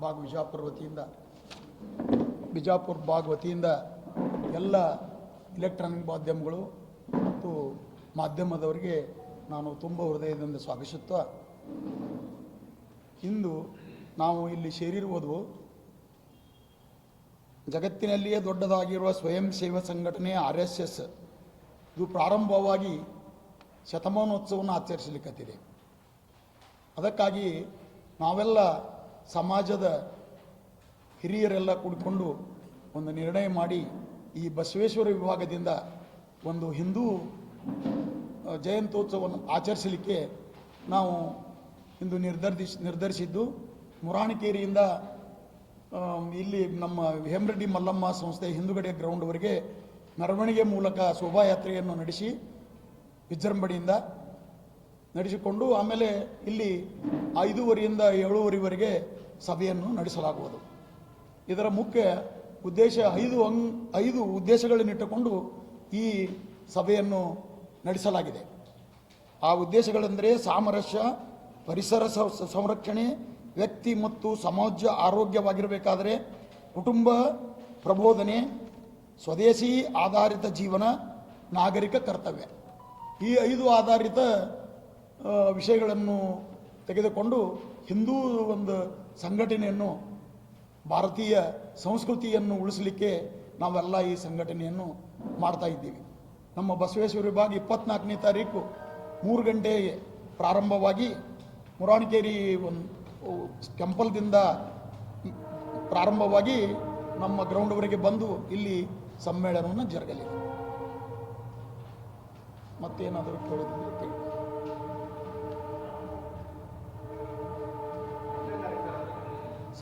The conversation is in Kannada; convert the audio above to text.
ಭಾಗ ಬಿಜಾಪುರ ಭಾಗ ವತಿಯಿಂದ ಎಲ್ಲ ಇಲೆಕ್ಟ್ರಾನಿಕ್ ಮಾಧ್ಯಮಗಳು ಮತ್ತು ಮಾಧ್ಯಮದವರಿಗೆ ನಾನು ತುಂಬ ಹೃದಯದಿಂದ ಸ್ವಾಗತಿಸುತ್ತಾ, ಇಂದು ನಾವು ಇಲ್ಲಿ ಸೇರಿರುವುದು ಜಗತ್ತಿನಲ್ಲಿಯೇ ದೊಡ್ಡದಾಗಿರುವ ಸ್ವಯಂ ಸೇವಾ ಸಂಘಟನೆ RSS ಇದು ಪ್ರಾರಂಭವಾಗಿ ಶತಮಾನೋತ್ಸವವನ್ನು ಆಚರಿಸಲಿಕ್ಕತ್ತಿದೆ. ಅದಕ್ಕಾಗಿ ನಾವೆಲ್ಲ ಸಮಾಜದ ಹಿರಿಯರೆಲ್ಲ ಕೂಡಿಕೊಂಡು ಒಂದು ನಿರ್ಣಯ ಮಾಡಿ ಈ ಬಸವೇಶ್ವರ ವಿಭಾಗದಿಂದ ಒಂದು ಹಿಂದೂ ಜಯಂತ್ಯೋತ್ಸವವನ್ನು ಆಚರಿಸಲಿಕ್ಕೆ ನಾವು ಇಂದು ನಿರ್ಧರಿಸಿದ್ದು. ಮುರಾಣಿಕೇರಿಯಿಂದ ಇಲ್ಲಿ ನಮ್ಮ ಹೇಮರೆಡ್ಡಿ ಮಲ್ಲಮ್ಮ ಸಂಸ್ಥೆ ಹಿಂದುಗಡೆ ಗ್ರೌಂಡ್ವರೆಗೆ ಮೆರವಣಿಗೆ ಮೂಲಕ ಶೋಭಾಯಾತ್ರೆಯನ್ನು ನಡೆಸಿ ವಿಜೃಂಭಣೆಯಿಂದ ನಡೆಸಿಕೊಂಡು ಆಮೇಲೆ ಇಲ್ಲಿ 5:30ರಿಂದ 7:30ವರೆಗೆ ಸಭೆಯನ್ನು ನಡೆಸಲಾಗುವುದು. ಇದರ ಮುಖ್ಯ ಉದ್ದೇಶ 5 ಉದ್ದೇಶಗಳನ್ನಿಟ್ಟುಕೊಂಡು ಈ ಸಭೆಯನ್ನು ನಡೆಸಲಾಗಿದೆ. ಆ ಉದ್ದೇಶಗಳೆಂದರೆ ಸಾಮರಸ್ಯ, ಪರಿಸರ ಸಂರಕ್ಷಣೆ, ವ್ಯಕ್ತಿ ಮತ್ತು ಸಮಾಜ ಆರೋಗ್ಯವಾಗಿರಬೇಕಾದರೆ ಕುಟುಂಬ ಪ್ರಬೋಧನೆ, ಸ್ವದೇಶಿ ಆಧಾರಿತ ಜೀವನ, ನಾಗರಿಕ ಕರ್ತವ್ಯ. ಈ 5 ಆಧಾರಿತ ವಿಷಯಗಳನ್ನು ತೆಗೆದುಕೊಂಡು ಹಿಂದೂ ಒಂದು ಸಂಘಟನೆಯನ್ನು, ಭಾರತೀಯ ಸಂಸ್ಕೃತಿಯನ್ನು ಉಳಿಸಲಿಕ್ಕೆ ನಾವೆಲ್ಲ ಈ ಸಂಘಟನೆಯನ್ನು ಮಾಡ್ತಾ ಇದ್ದೀವಿ. ನಮ್ಮ ಬಸವೇಶ್ವರ ವಿಭಾಗ 24ನೇ ತಾರೀಕು 3 ಗಂಟೆಗೆ ಪ್ರಾರಂಭವಾಗಿ ಮುರಾಣಿಕೇರಿ ಟೆಂಪಲ್ದಿಂದ ಪ್ರಾರಂಭವಾಗಿ ನಮ್ಮ ಗ್ರೌಂಡ್ವರೆಗೆ ಬಂದು ಇಲ್ಲಿ ಸಮ್ಮೇಳನವನ್ನು ಜರುಗಲಿದೆ. ಮತ್ತೇನಾದರೂ ಕೇಳೋದಿದ್ರೆ